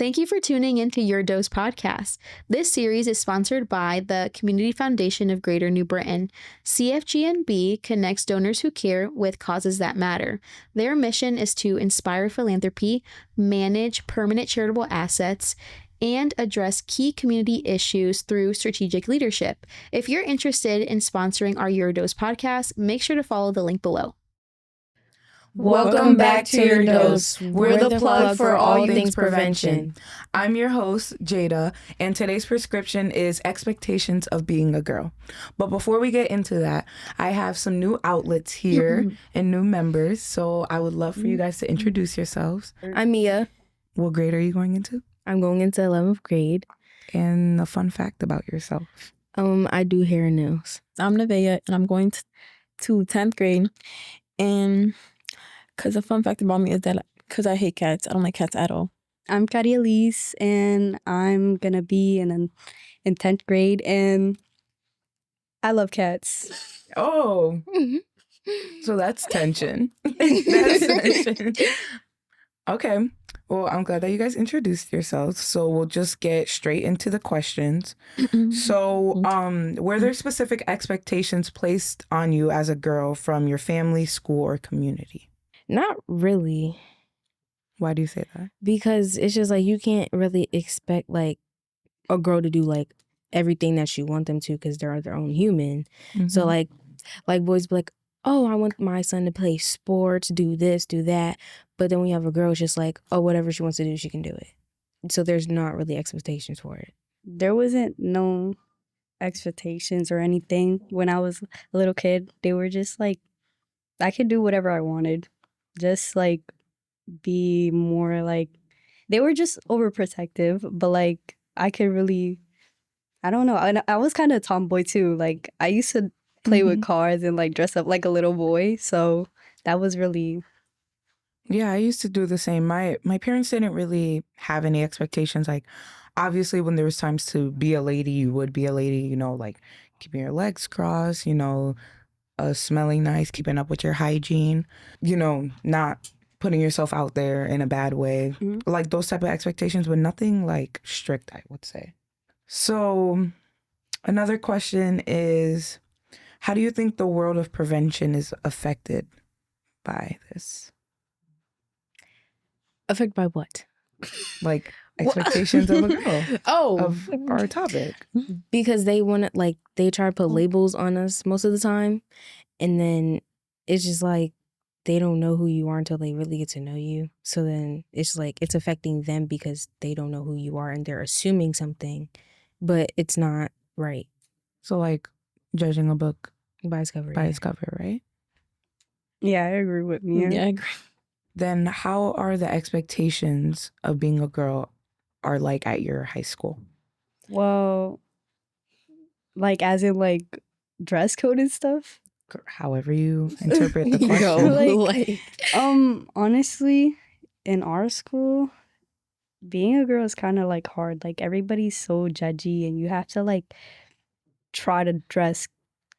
Thank you for tuning into Your Dose podcast. This series is sponsored by the Community Foundation of Greater New Britain. CFGNB connects donors who care with causes that matter. Their mission is to inspire philanthropy, manage permanent charitable assets, and address key community issues through strategic leadership. If you're interested in sponsoring our Your Dose podcast, make sure to follow the link below. Welcome back to Your Dose. We're the plug for all things prevention. I'm your host, Jada, and today's prescription is expectations of being a girl. But before we get into that, I have some new outlets here and new members, so I would love for you guys to introduce yourselves. I'm Mia. What grade are you going into? I'm going into 11th grade. And a fun fact about yourself. I do hair and nails. I'm Nevaeh, and I'm going to 10th grade. And because a fun fact about me is that because I hate cats, I don't like cats at all. I'm Kari Elise, and I'm going to be in 10th grade, and I love cats. Oh, so that's tension. That's tension. Okay. Well, I'm glad that you guys introduced yourselves. So we'll just get straight into the questions. So, were there specific expectations placed on you as a girl from your family, school, or community? Not really. Why do you say that? Because it's just like you can't really expect like a girl to do like everything that you want them to because they're their own human. So like boys be like, oh, I want my son to play sports, do this, do that. But then when you have a girl, it's just like, oh, whatever she wants to do, she can do it. So there's not really expectations for it. There wasn't no expectations or anything when I was a little kid. They were just like, I could do whatever I wanted. Just like be more like, they were just overprotective, but like I could really, I don't know. I was kind of a tomboy too. Like I used to play with cars and like dress up like a little boy. So that was really... Yeah, I used to do the same. My parents didn't really have any expectations. Like, obviously, when there was times to be a lady, you would be a lady, you know, like keeping your legs crossed, you know, smelling nice, keeping up with your hygiene, you know, not putting yourself out there in a bad way. Like those type of expectations, but nothing like strict, I would say. So another question is, how do you think the world of prevention is affected by this? Affected by what? Like expectations of a girl. Of our topic. Because they want to, like, they try to put labels on us most of the time. And then it's just like, they don't know who you are until they really get to know you. So then it's like, it's affecting them because they don't know who you are and they're assuming something, but it's not right. So like judging a book by its cover. By its cover, right? Yeah, I agree with me. Yeah, I agree. Then how are the expectations of being a girl are like at your high school? Well, like as in like dress code and stuff? However you interpret the question. Honestly, in our school, being a girl is kind of like hard. Like everybody's so judgy and you have to like try to dress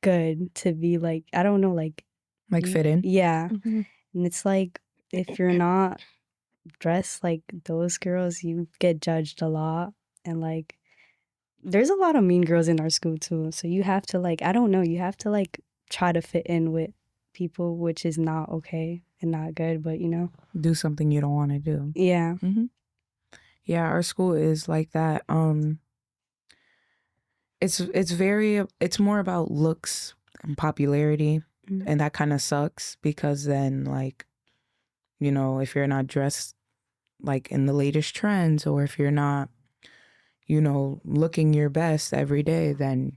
good to be like, I don't know, like fit in. Yeah. And it's like if you're not dressed like those girls, you get judged a lot. And like there's a lot of mean girls in our school too. So you have to like, I don't know, you have to like try to fit in with people, which is not okay and not good, but you know, do something you don't want to do. Yeah. Yeah, our school is like that. It's more about looks and popularity, and that kind of sucks because then like, you know, if you're not dressed like in the latest trends or if you're not, you know, looking your best every day, then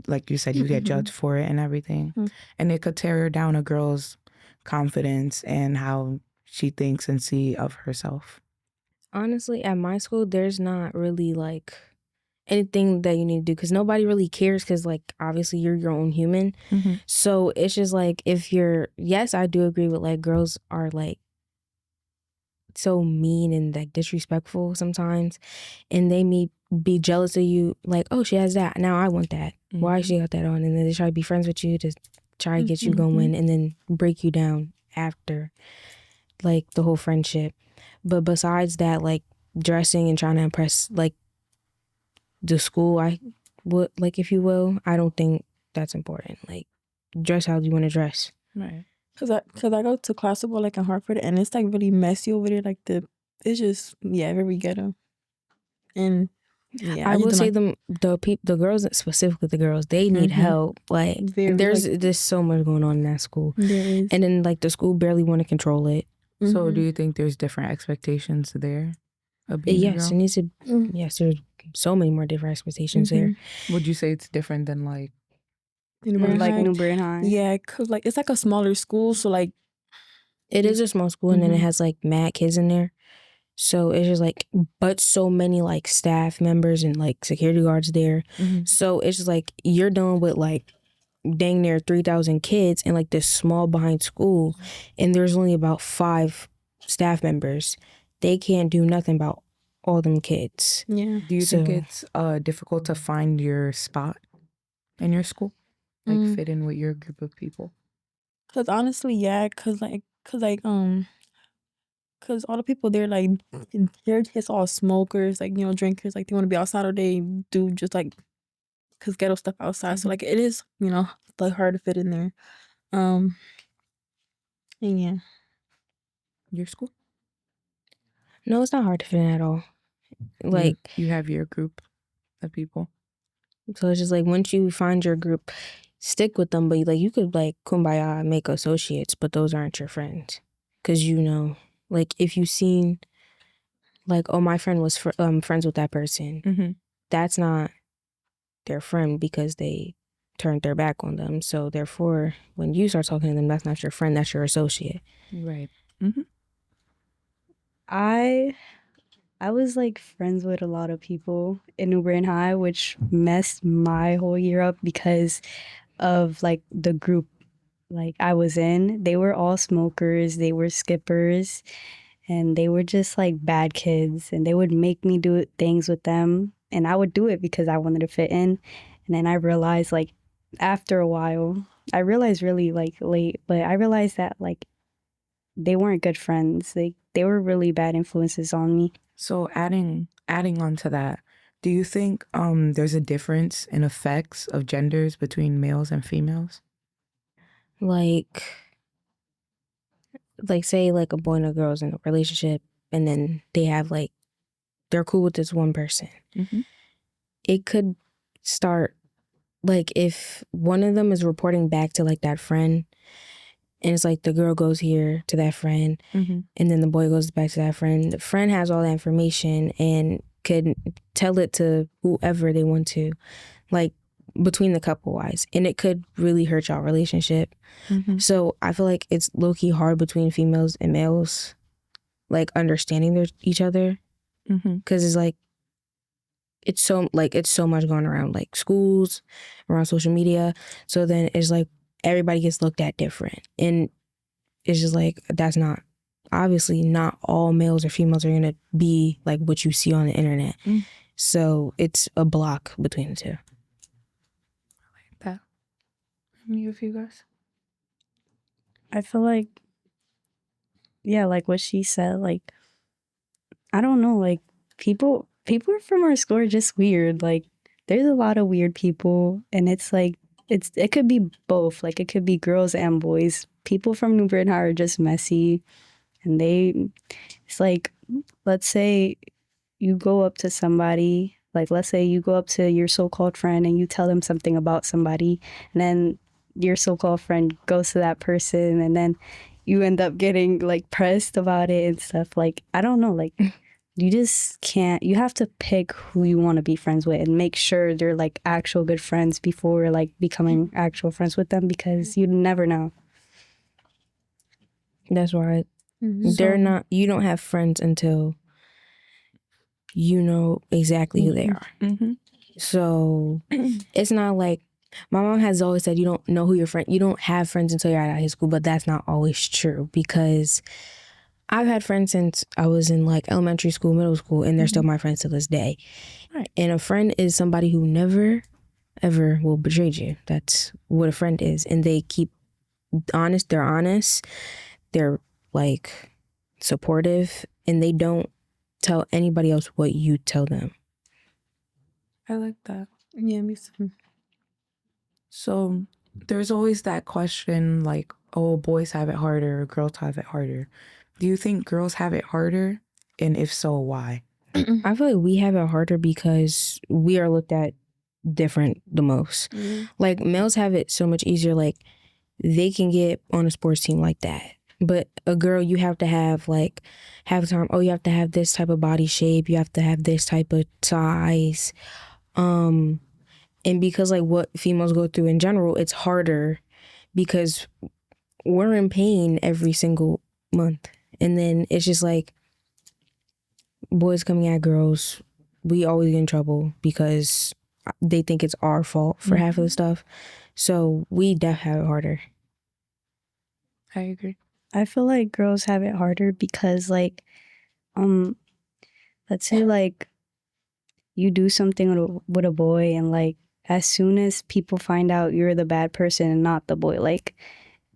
like you said, you get judged for it and everything. And it could tear down a girl's confidence and how she thinks and see of herself. Honestly, at my school, there's not really like anything that you need to do because nobody really cares because like obviously you're your own human. So it's just like if you're, yes, I do agree with like girls are like so mean and like disrespectful sometimes, and they may be jealous of you like, oh, she has that, now I want that. Why she got that on? And then they try to be friends with you to try to get you going and then break you down after like the whole friendship. But besides that, like dressing and trying to impress like the school, I would like, if you will, I don't think that's important. Like, dress how you want to dress. Right. Cause I go to classical like in Hartford, and it's like really messy over there. Like it's just very ghetto. And yeah, I just will don't say like the girls, specifically the girls, they need help. Like, very there's so much going on in that school, there is. and then like the school barely want to control it. So do you think there's different expectations there of being a Yes, girl? it needs to. Yes, there's so many more different expectations there. Would you say it's different than like New Bern like High? New Bern High. Yeah, cause like it's like a smaller school, so like It is a small school, and then it has like mad kids in there. So it's just like, but so many like staff members and like security guards there. So it's just like you're dealing with like dang near 3,000 kids in like this small behind school, and there's only about 5 staff members. They can't do nothing about all them kids. yeah. Do you think it's difficult to find your spot in your school? Like fit in with your group of people? Cause honestly, yeah, cause all the people there, like, they're just all smokers, like, drinkers, like, they want to be outside, or they do just, like, cause ghetto stuff outside. So, like, it is, like, hard to fit in there. And yeah. Your school? No, it's not hard to fit in at all. Like, you have your group of people. so it's just like, once you find your group, stick with them. But like, you could like kumbaya make associates, but those aren't your friends. Cause like, if you've seen like, oh, my friend was friends with that person, that's not their friend because they turned their back on them. So therefore, when you start talking to them, that's not your friend, that's your associate. Right. I was like friends with a lot of people in New Bern High, which messed my whole year up because of like the group like I was in. They were all smokers, they were skippers, and they were just like bad kids, and they would make me do things with them, and I would do it because I wanted to fit in. And then I realized like after a while, I realized really like late, but I realized that like they weren't good friends. They were really bad influences on me. So adding on to that, do you think there's a difference in effects of genders between males and females? Like say like a boy and a girl's in a relationship, and then they have like, they're cool with this one person. It could start like, if one of them is reporting back to like that friend, and it's like the girl goes here to that friend, and then the boy goes back to that friend. The friend has all that information and could tell it to whoever they want to, like between the couple wise, and it could really hurt y'all relationship. So I feel like it's low-key hard between females and males, like understanding each other, because it's like, it's so much going around, like schools, around social media. So then it's like everybody gets looked at different, and it's just like, that's not, obviously not all males or females are gonna be like what you see on the internet. So it's a block between the two. I like that. You with you guys? I feel like, yeah, like what she said, like, I don't know, like people from our school are just weird. Like there's a lot of weird people, and it's like, it could be both. Like it could be girls and boys. People from New Bern High are just messy, and it's like, let's say you go up to somebody, like let's say you go up to your so-called friend and you tell them something about somebody, and then your so-called friend goes to that person, and then you end up getting like pressed about it and stuff. Like, I don't know, like you just can't, you have to pick who you want to be friends with and make sure they're like actual good friends before like becoming actual friends with them, because you never know. That's right. They're not, you don't have friends until you know exactly who they are. So it's not like, my mom has always said, you don't know who your friend, you don't have friends until you're out of high school, but that's not always true, because I've had friends since I was in like elementary school, middle school, and they're still my friends to this day. Right. And a friend is somebody who never, ever will betray you. That's what a friend is. And they keep honest, they're like supportive, and they don't tell anybody else what you tell them. I like that. Yeah, me too. So there's always that question like, oh, boys have it harder, girls have it harder. Do you think girls have it harder? And if so, why? I feel like we have it harder because we are looked at different the most. Like males have it so much easier. Like they can get on a sports team like that. But a girl, you have to have like half the time, oh, you have to have this type of body shape, you have to have this type of size. And because like what females go through in general, it's harder because we're in pain every single month. And then it's just like boys coming at girls, we always get in trouble because they think it's our fault for half of the stuff. So we definitely have it harder. I agree. I feel like girls have it harder because like let's say like you do something with a boy and like as soon as people find out you're the bad person and not the boy, like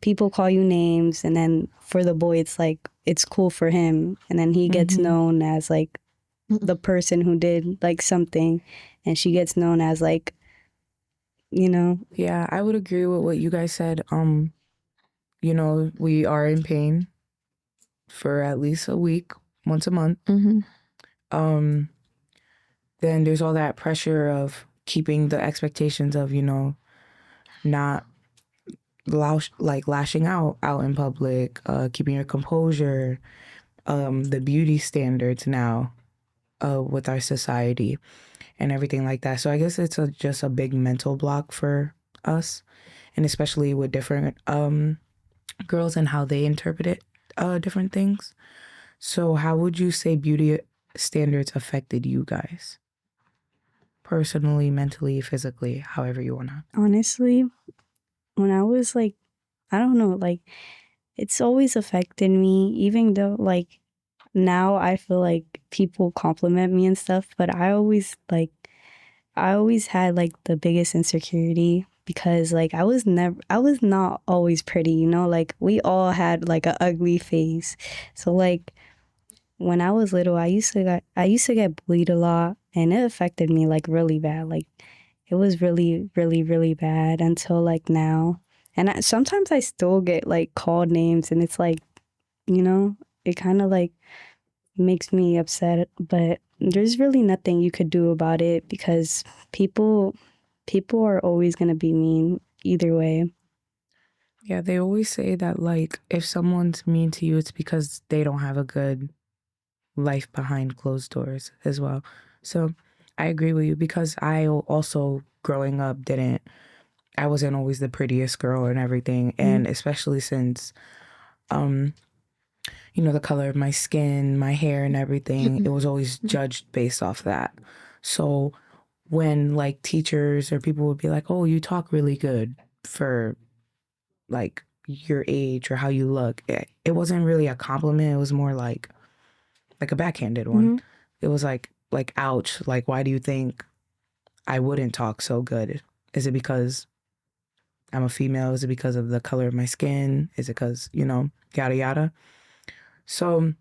people call you names, and then for the boy it's like it's cool for him, and then he gets known as like the person who did like something, and she gets known as like, you know. Yeah, I would agree with what you guys said. You know, we are in pain for at least a week, once a month. Then there's all that pressure of keeping the expectations of, you know, not lashing out in public, keeping your composure, the beauty standards now with our society and everything like that. So I guess it's just a big mental block for us, and especially with different girls and how they interpret it, different things. So how would you say beauty standards affected you guys? Personally, mentally, physically, however you want to. Honestly, when I was like, I don't know, like it's always affected me, even though like now I feel like people compliment me and stuff, but I always had like the biggest insecurity because like I was not always pretty, you know, like we all had like an ugly face. So like when I was little, I used to get bullied a lot, and it affected me like really bad. Like it was really, really, really bad until like now. And sometimes I still get like called names, and it's like, you know, it kind of like makes me upset, but there's really nothing you could do about it because people are always going to be mean either way. Yeah, they always say that like if someone's mean to you, it's because they don't have a good life behind closed doors as well. So I agree with you because I also growing up I wasn't always the prettiest girl and everything, and especially since you know, the color of my skin, my hair and everything, it was always judged based off that. So when like teachers or people would be like, "Oh, you talk really good for like your age or how you look," it wasn't really a compliment. It was more like a backhanded one. It was like ouch, like why do you think I wouldn't talk so good? Is it because I'm a female? Is it because of the color of my skin? Is it because, you know, yada yada? So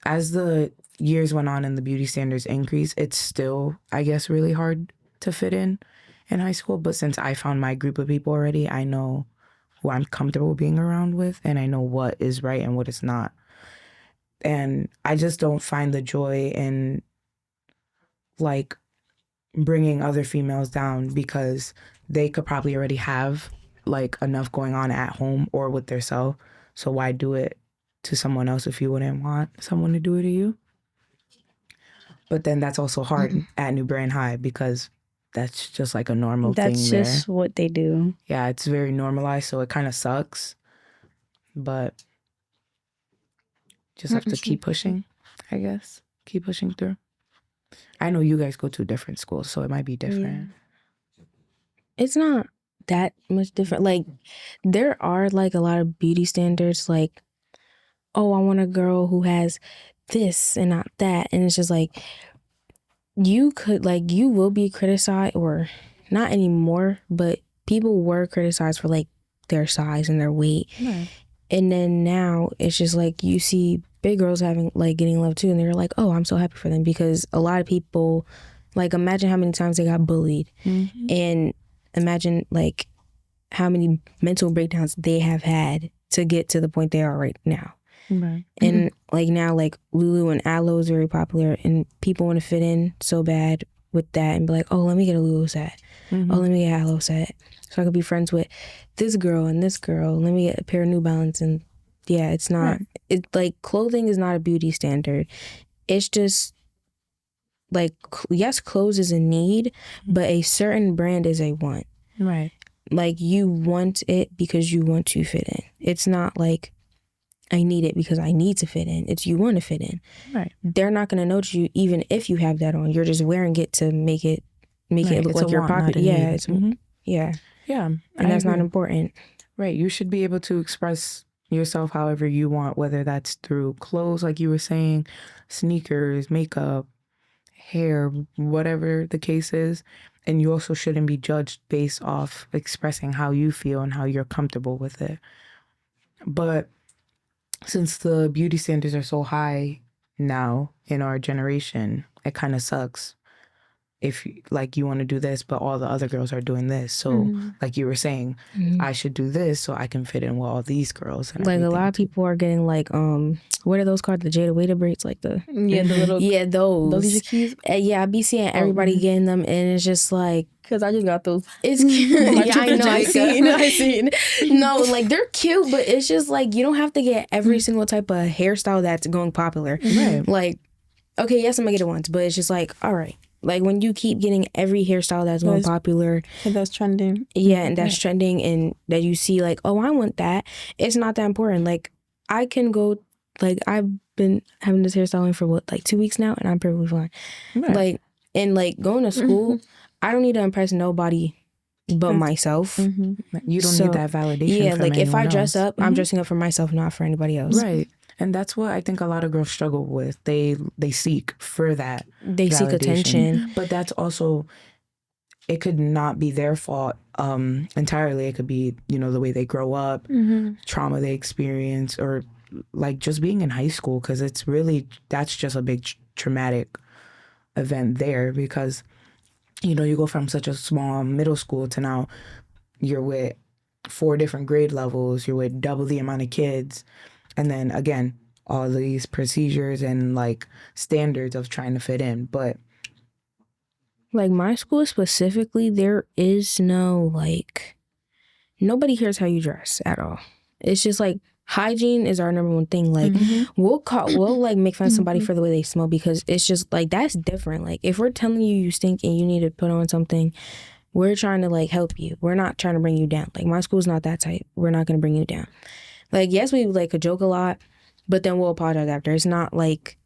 as the years went on and the beauty standards increased, it's still, I guess, really hard to fit in high school. But since I found my group of people already, I know who I'm comfortable being around with, and I know what is right and what is not. And I just don't find the joy in like bringing other females down because they could probably already have like enough going on at home or with their self. So why do it to someone else if you wouldn't want someone to do it to you? But then that's also hard at New Brain High because that's just like a normal thing there. That's just what they do. Yeah, it's very normalized, so it kind of sucks. But just have to keep pushing, I guess. Keep pushing through. I know you guys go to different schools, so it might be different. Yeah. It's not that much different. Like, there are like a lot of beauty standards, like, oh, I want a girl who has this and not that. And it's just like, you will be criticized, or not anymore, but people were criticized for like their size and their weight. Right. And then now it's just like you see big girls having like getting love too, and they're like, oh, I'm so happy for them, because a lot of people, like, imagine how many times they got bullied, and imagine like how many mental breakdowns they have had to get to the point they are right now. Right. And like now, like Lulu and Aloe is very popular, and people want to fit in so bad with that and be like, oh, let me get a Lulu set. Oh, let me get an Aloe set, so I could be friends with this girl and this girl. Let me get a pair of New Balance. And yeah, it's not, it like clothing is not a beauty standard. It's just like, yes, clothes is a need, but a certain brand is a want. Right. Like, you want it because you want to fit in. It's not like I need it because I need to fit in. It's you want to fit in. Right. They're not going to notice you even if you have that on. You're just wearing it to make it look It's like a you're want, not popular. a Yeah, need. it's Yeah. and I that's not agree. important. Right. You should be able to express yourself however you want, whether that's through clothes, like you were saying, sneakers, makeup, hair, whatever the case is. And you also shouldn't be judged based off expressing how you feel and how you're comfortable with it. But since the beauty standards are so high now in our generation, it kind of sucks if like you want to do this, but all the other girls are doing this. So like you were saying, I should do this so I can fit in with all these girls. And Like, a everything lot of too. people are getting like, what are those called? The Jada Waiter braids, like the Yeah, the little those. those are keys. Yeah, I be seeing everybody getting them, and it's just like, Cause I just got those. it's cute. For my Yeah, trip I to know. I Jamaica. seen. No, like, they're cute, but it's just like you don't have to get every single type of hairstyle that's going popular. Right. Like, okay, yes, I'm gonna get it once, but it's just like, all right. Like, when you keep getting every hairstyle that's going popular, Cause that's trending. yeah, and that's trending, and that you see like, oh, I want that. It's not that important. Like, I can go, like, I've been having this hairstyling for what, like 2 weeks now, and I'm perfectly fine. Right. Like, and like going to school, I don't need to impress nobody but myself. You don't need that validation. Yeah, from like if I anyone dress else. up, I'm dressing up for myself, not for anybody else. Right. And that's what I think a lot of girls struggle with. They seek for that. They seek validation. attention. But that's also, it could not be their fault entirely. It could be, the way they grow up, trauma they experience, or like just being in high school, because that's just a big traumatic event there, because you go from such a small middle school to now you're with 4 different grade levels, you're with double the amount of kids, and then again all these procedures and like standards of trying to fit in. But like, my school specifically, there is no, like, nobody cares how you dress at all. It's just like, hygiene is our number one thing. Like, we'll like make fun of somebody for the way they smell, because it's just like, that's different. Like, if we're telling you stink and you need to put on something, we're trying to like help you. We're not trying to bring you down. Like, my school's not that type. We're not going to bring you down. Like, yes, we like could joke a lot, but then we'll apologize after. It's not like,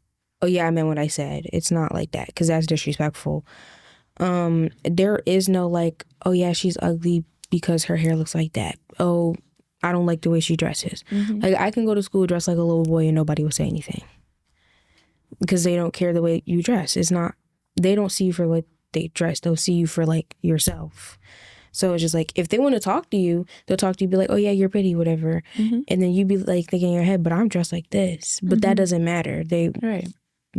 oh yeah, I meant what I said. It's not like that, because that's disrespectful. There is no like, oh yeah, she's ugly because her hair looks like that. Oh, I don't like the way she dresses. Like, I can go to school dressed like a little boy and nobody will say anything, because they don't care the way you dress. It's not, they don't see you for what they dress. They'll see you for like yourself. So it's just like, if they want to talk to you, they'll talk to you, be like, oh yeah, you're pretty, whatever. And then you be like thinking in your head, but I'm dressed like this. But that doesn't matter. They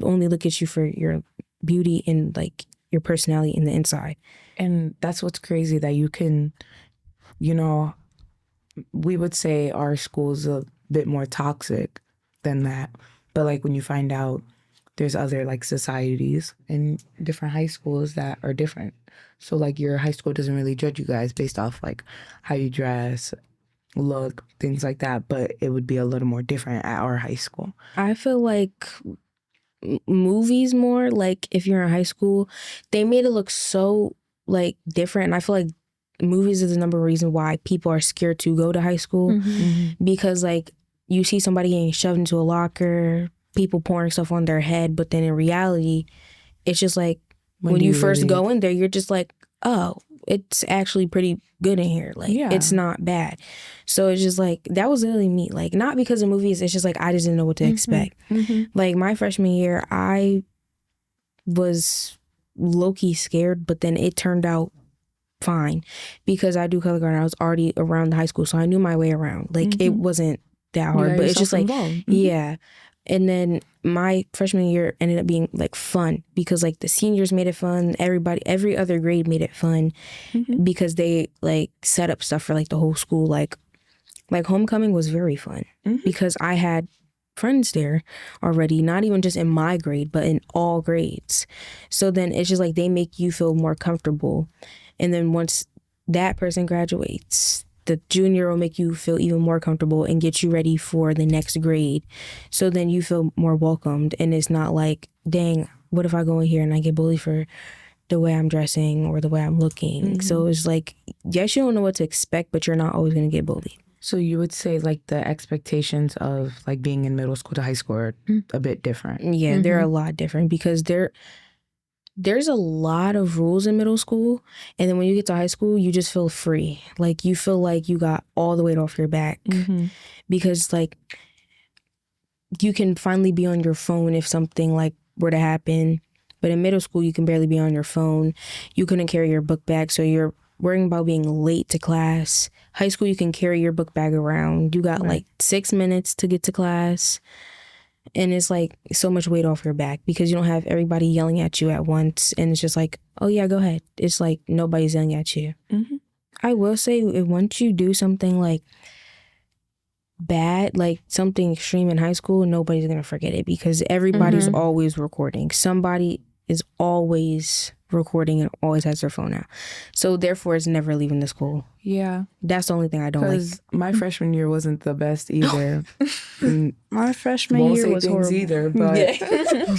only look at you for your beauty and like your personality in the inside. And that's what's crazy, that you can, we would say our school's a bit more toxic than that. But like when you find out there's other like societies and different high schools that are different. So like your high school doesn't really judge you guys based off like how you dress, look, things like that. But it would be a little more different at our high school. I feel like movies more, like if you're in high school, they made it look so like different. And I feel like movies is the number one reason why people are scared to go to high school, because like you see somebody getting shoved into a locker, people pouring stuff on their head, but then in reality, it's just like when you first go in there, you're just like, oh, it's actually pretty good in here. Like, it's not bad. So it's just like, that was literally me. Like, not because of movies, it's just like, I just didn't know what to expect. Like, my freshman year, I was low-key scared, but then it turned out fine, because I do color guard. I was already around the high school, so I knew my way around. Like, it wasn't that hard, but it's just like, And then my freshman year ended up being like fun because like the seniors made it fun. Every other grade made it fun because they like set up stuff for like the whole school. Like homecoming was very fun because I had friends there already, not even just in my grade, but in all grades. So then it's just like they make you feel more comfortable. And then once that person graduates, the junior will make you feel even more comfortable and get you ready for the next grade. So then you feel more welcomed. And it's not like, dang, what if I go in here and I get bullied for the way I'm dressing or the way I'm looking? So it's like, yes, you don't know what to expect, but you're not always going to get bullied. So you would say like the expectations of like being in middle school to high school are a bit different. Yeah, they're a lot different because there's a lot of rules in middle school, and then when you get to high school, you just feel free. Like you feel like you got all the weight off your back because like you can finally be on your phone if something like were to happen. But in middle school, you can barely be on your phone. You couldn't carry your book bag, so you're worrying about being late to class. High school, you can carry your book bag around. You got like 6 minutes to get to class. And it's like so much weight off your back because you don't have everybody yelling at you at once. And it's just like, oh yeah, go ahead. It's like nobody's yelling at you. I will say once you do something like bad, like something extreme in high school, nobody's going to forget it because everybody's always recording. Somebody is always recording and always has their phone out. So therefore it's never leaving the school. Yeah. That's the only thing I don't like. Because my freshman year wasn't the best either. My freshman year was horrible. Either, but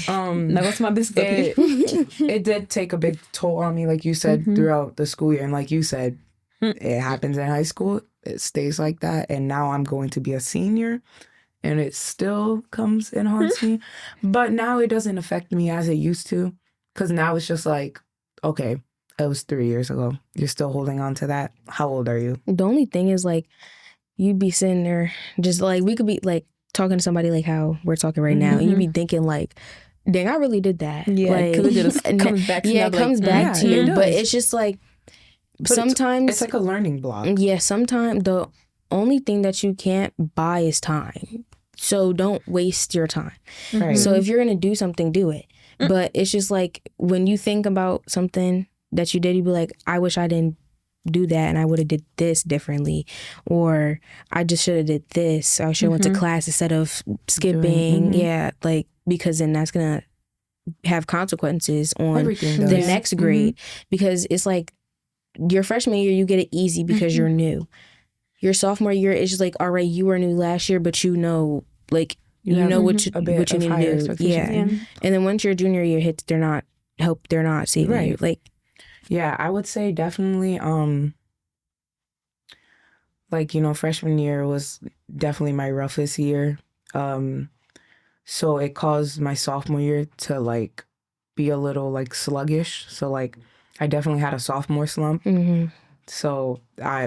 Now what's my business? it did take a big toll on me, like you said, throughout the school year. And like you said, it happens in high school. It stays like that. And now I'm going to be a senior and it still comes and haunts me. But now it doesn't affect me as it used to. Because now it's just like, okay, it was 3 years ago. You're still holding on to that. How old are you? The only thing is like, you'd be sitting there just like, we could be like talking to somebody like how we're talking right now. And you'd be thinking like, dang, I really did that. Yeah, because like, it comes back to you. Yeah, it comes back to you. But it's just like, But sometimes. It's like a learning block. Yeah, sometimes the only thing that you can't buy is time. So don't waste your time. Right. So if you're going to do something, do it. But it's just like when you think about something that you did, you be like, I wish I didn't do that and I would have did this differently. Or I just should have did this. I should have went to class instead of skipping. Yeah, like because then that's going to have consequences on the next grade. Because it's like your freshman year, you get it easy because you're new. Your sophomore year, it's just like, all right, you were new last year, but you know, like, you know what you need to do. Yeah. And then once your junior year hits, they're not saving you. Like, yeah, I would say definitely like, you know, freshman year was definitely my roughest year. So it caused my sophomore year to like be a little like sluggish. So like I definitely had a sophomore slump. So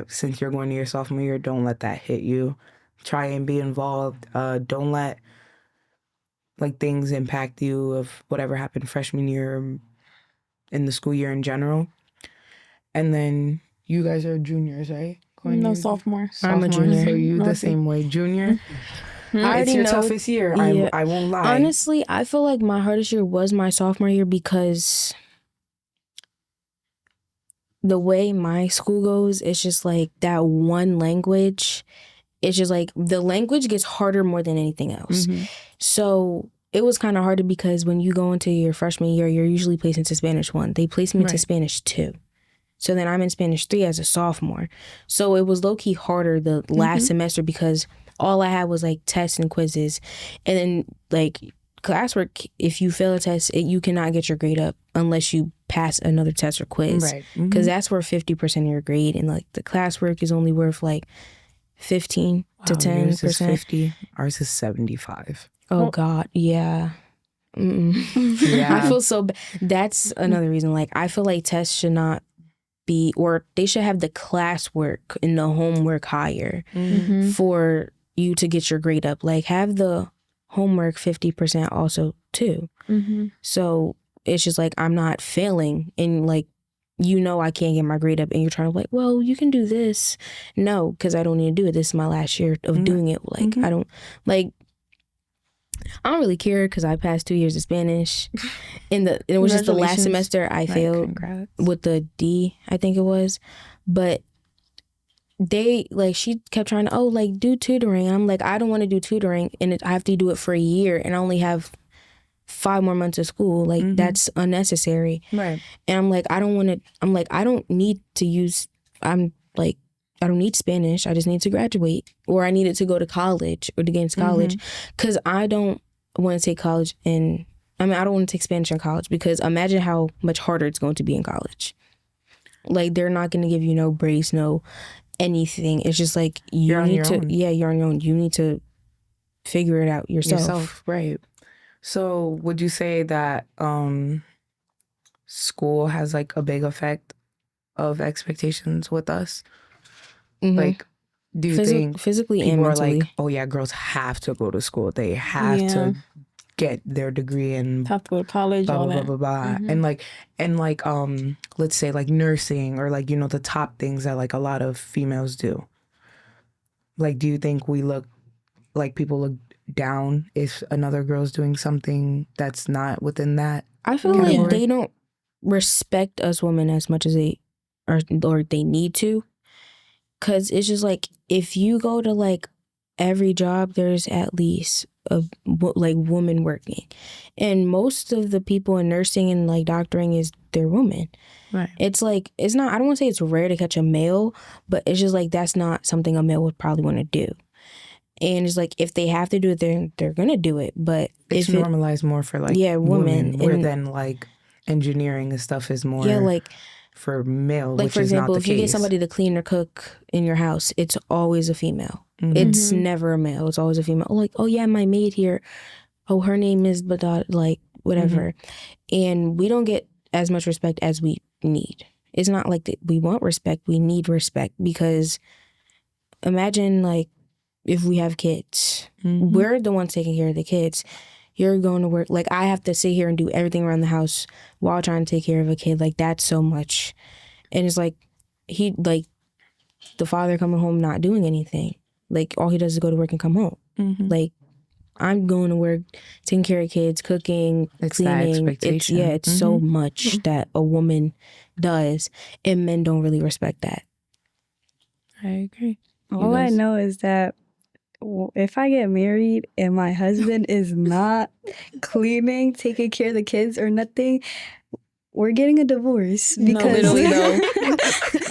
since you're going to your sophomore year, don't let that hit you. Try and be involved. Don't let like things impact you of whatever happened freshman year in the school year in general. And then you guys are juniors, right? No, sophomore. I'm a junior. So you the same way, junior. It's your toughest year. Yeah. I won't lie. Honestly, I feel like my hardest year was my sophomore year because the way my school goes, it's just like that one language. It's just like the language gets harder more than anything else. So it was kind of harder because when you go into your freshman year, you're usually placed into Spanish 1. They placed me into Spanish 2. So then I'm in Spanish 3 as a sophomore. So it was low-key harder the last semester because all I had was like tests and quizzes. And then like classwork, if you fail a test, you cannot get your grade up unless you pass another test or quiz. Right. Because that's worth 50% of your grade. And like the classwork is only worth like 15 to 10%. Yours is 50. Ours is 75. Oh God, yeah. Yeah. I feel so bad. That's another reason. Like I feel like tests should not be, or they should have the classwork and the homework higher for you to get your grade up. Like have the homework 50% also too. So it's just like I'm not failing and like, you know, I can't get my grade up and you're trying to like, well, you can do this. No, because I don't need to do it. This is my last year of doing it. Like I don't like, I don't really care because I passed 2 years of Spanish. It was just the last Congratulations. semester I Like, failed congrats. with the D, I think it was. But they, like, she kept trying to, oh, like, do tutoring. I'm like, I don't want to do tutoring, and I have to do it for a year, and I only have 5 more months of school. Like, that's unnecessary. Right. And I'm like, I don't need to use, I'm like, I don't need Spanish. I just need to graduate, or I needed to go to college or to get into college, because I don't want to take college I don't want to take Spanish in college, because imagine how much harder it's going to be in college. Like, they're not going to give you no breaks, no anything. It's just like You're on your own. Yeah, you're on your own. You need to figure it out yourself. Right. So would you say that school has like a big effect of expectations with us? Mhm. Like, do you think physically and people are mentally? like, oh yeah, girls have to go to school, they have to get their degree and Have to go to college, blah all blah blah that. blah blah, and like let's say like nursing, or like, you know, the top things that like a lot of females do. Like, do you think we look like people look down if another girl's doing something that's not within that? I feel category? like they don't respect us women as much as they or they need to, because it's just like, if you go to like every job, there's at least a like woman working, and most of the people in nursing and like doctoring they're women. Right. It's like, it's not, I don't want to say it's rare to catch a male, but it's just like, that's not something a male would probably want to do. And it's like, if they have to do it, they're gonna do it. But It's if normalized more for like women, where then like engineering and stuff is more like for male, like which for is example, not the if case. you get somebody to clean or cook in your house, it's always a female. Mhm. It's never a male. It's always a female. Like, oh yeah, my maid here. Oh, her name is like whatever. And we don't get as much respect as we need. It's not like that we want respect. We need respect, because imagine like if we have kids, we're the ones taking care of the kids. You're going to work. Like, I have to sit here and do everything around the house while trying to take care of a kid. Like, that's so much. And it's like, the father coming home not doing anything. Like, all he does is go to work and come home. Like, I'm going to work, taking care of kids, cooking, It's that cleaning. expectation. It's so much that a woman does, and men don't really respect that. I agree. All I know is that if I get married and my husband is not cleaning, taking care of the kids or nothing, we're getting a divorce. Because No, literally, no.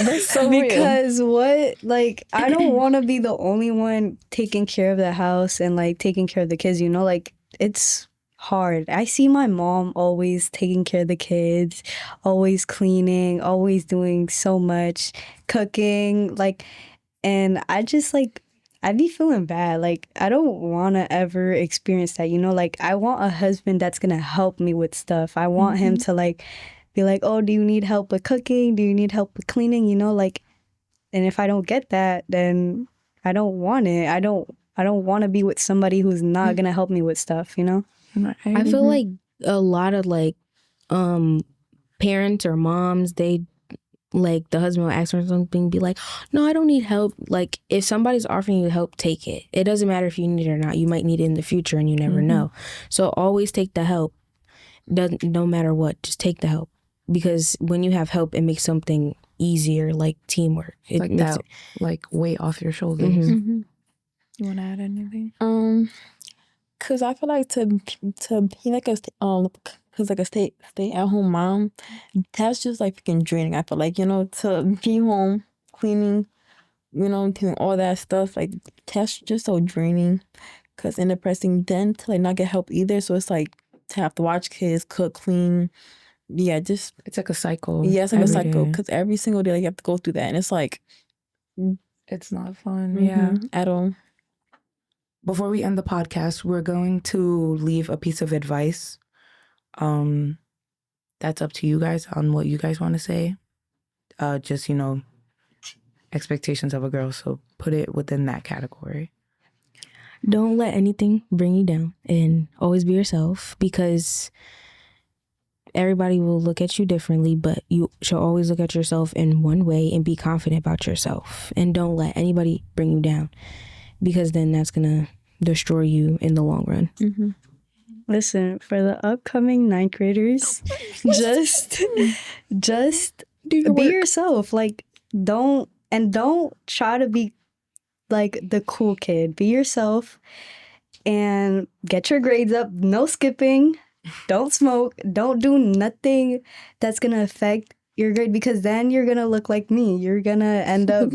That's so real. Because like, I don't want to be the only one taking care of the house and like taking care of the kids, you know, like, it's hard. I see my mom always taking care of the kids, always cleaning, always doing so much, cooking, like, and I just like, I'd be feeling bad. Like, I don't want to ever experience that, you know? Like, I want a husband that's going to help me with stuff. I want him to, like, be like, oh, do you need help with cooking? Do you need help with cleaning? You know, like, and if I don't get that, then I don't want it. I don't want to be with somebody who's not going to help me with stuff, you know? I feel like a lot of, like, parents or moms, they, like, the husband will ask for something, be like, no, I don't need help. Like, if somebody's offering you help, take it. It doesn't matter if you need it or not. You might need it in the future and you never know. So always take the help. No matter what, just take the help. Because when you have help, it makes something easier, like teamwork. It like makes that, like, weight off your shoulders. You want to add anything? Cause I feel like to be like a cause like a stay at home mom, that's just like freaking draining. I feel like, you know, to be home cleaning, you know, doing all that stuff, like, that's just so draining. Cause and depressing. Then to like not get help either, so it's like to have to watch kids, cook, clean. Yeah, just It's like a cycle. yeah, it's like a every cycle. day. Cause every single day, like, you have to go through that, and it's like, It's not fun. Yeah. at all. Before we end the podcast, we're going to leave a piece of advice. That's up to you guys on what you guys want to say. Just, you know, expectations of a girl. So put it within that category. Don't let anything bring you down, and always be yourself, because everybody will look at you differently, but you should always look at yourself in one way and be confident about yourself, and don't let anybody bring you down, because then that's gonna destroy you in the long run. Mm-hmm. Listen, for the upcoming ninth graders, just Do your be work. yourself. Like, don't try to be like the cool kid. Be yourself and get your grades up. No skipping. Don't smoke. Don't do nothing that's gonna affect your grade, because then you're gonna look like me. You're gonna end up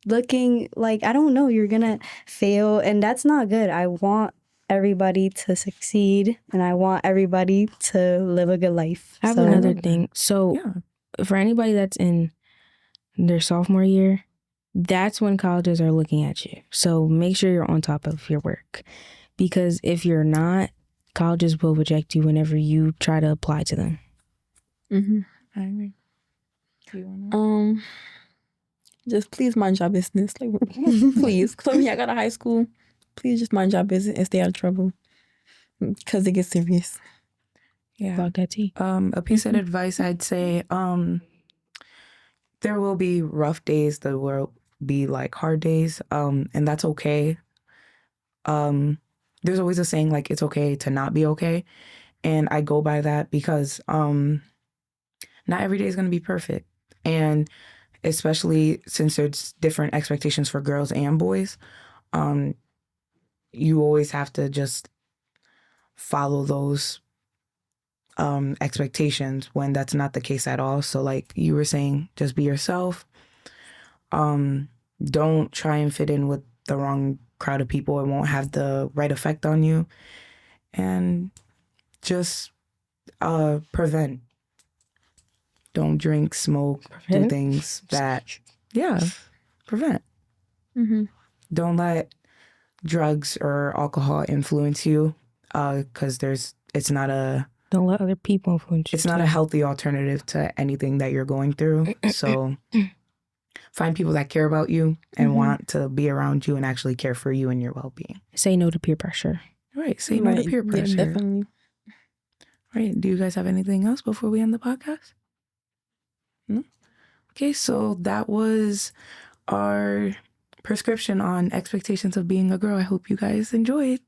looking like, I don't know, you're gonna fail, and that's not good. I want everybody to succeed, and I want everybody to live a good life. I have So, another thing. So Yeah. for anybody that's in their sophomore year, that's when colleges are looking at you. So make sure you're on top of your work, because if you're not, colleges will reject you whenever you try to apply to them. Mm-hmm. I agree. Do you wanna? Just please mind your business. Like, please. Because when I got to high school, please just mind your business and stay out of trouble. Because it gets serious. Yeah. About that tea. A piece of advice I'd say, there will be rough days, there will be like hard days, and that's okay. There's always a saying like it's okay to not be okay. And I go by that because not every day is gonna be perfect. And especially since there's different expectations for girls and boys, you always have to just follow those expectations when that's not the case at all. So like you were saying, just be yourself. Don't try and fit in with the wrong crowd of people. It won't have the right effect on you. And just prevent. Don't drink, smoke, do Prevent? things that, prevent. Mm-hmm. Don't let drugs or alcohol influence you, because it's not a Don't let other people influence you. it's not a healthy alternative to anything that you're going through. So find people that care about you and want to be around you and actually care for you and your well-being. Say no to peer pressure. Right. Say no to peer pressure. Yeah, definitely. Right. Do you guys have anything else before we end the podcast? No? Okay, so that was our prescription on expectations of being a girl. I hope you guys enjoyed.